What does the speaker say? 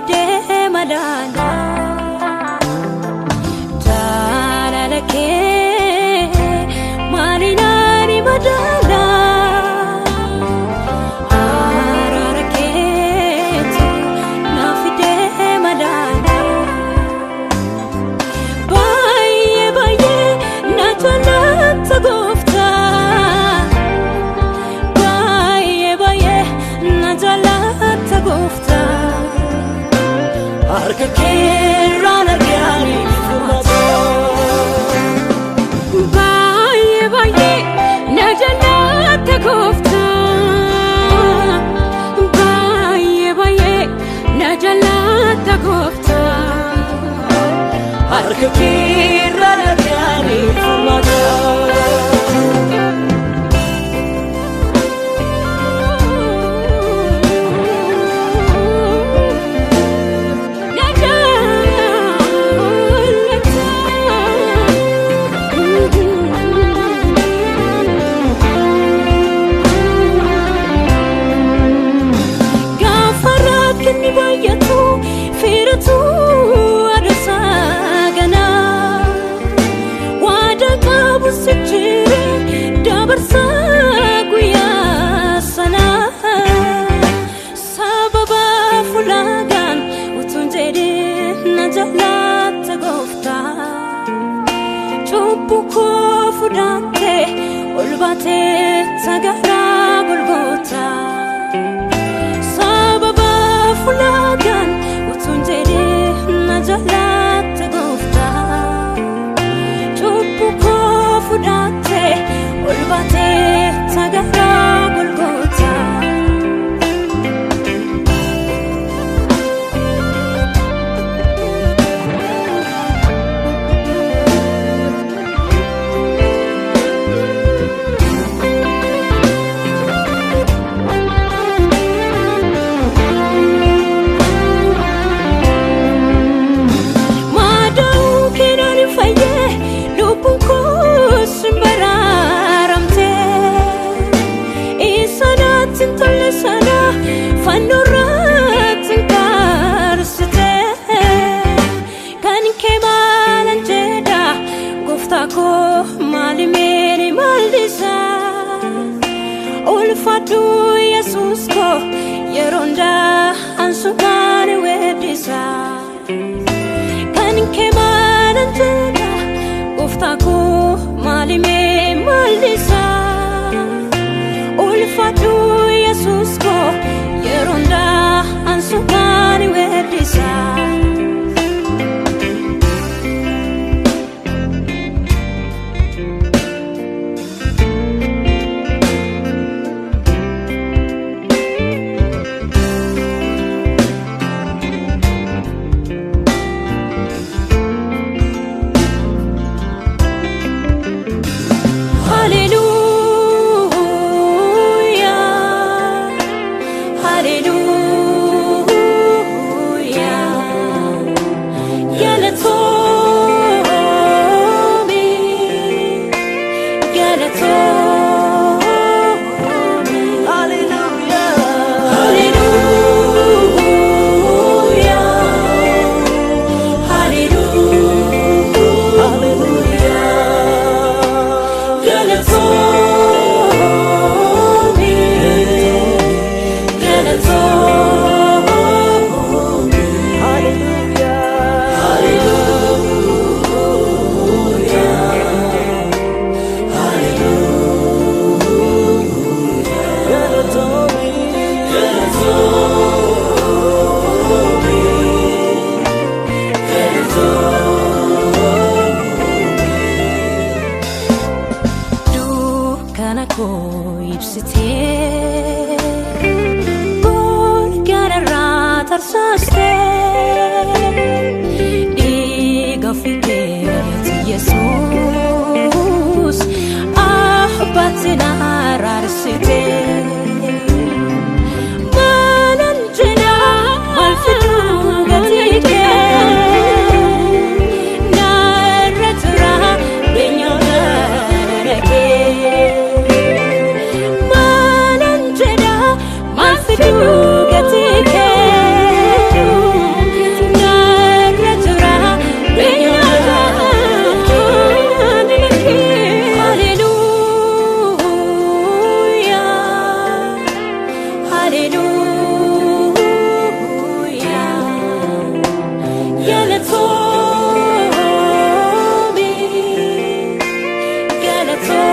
fide madana talalake marinari madana ararake na fide madana baye baye na jalata gofta baye baye na jalata gofta arka kerana gyani furmato baye baye na jalata gofta baye baye na jalata gofta arka kerana gyani furmato olbate tagara golgota sababa fulagan utunjere najalat gofta chupu ko fudate olbate tagara golgota Fatu Jesus ko yeronda ansukane wedisa kanin kemanan jeda gofta ko malime maldisa fatu Jesus ko yeronda ansukane wedisa Jesus ahbatina rarsite mananjena malfidu gatike naratra benyonareke mananjena malfidu gatike to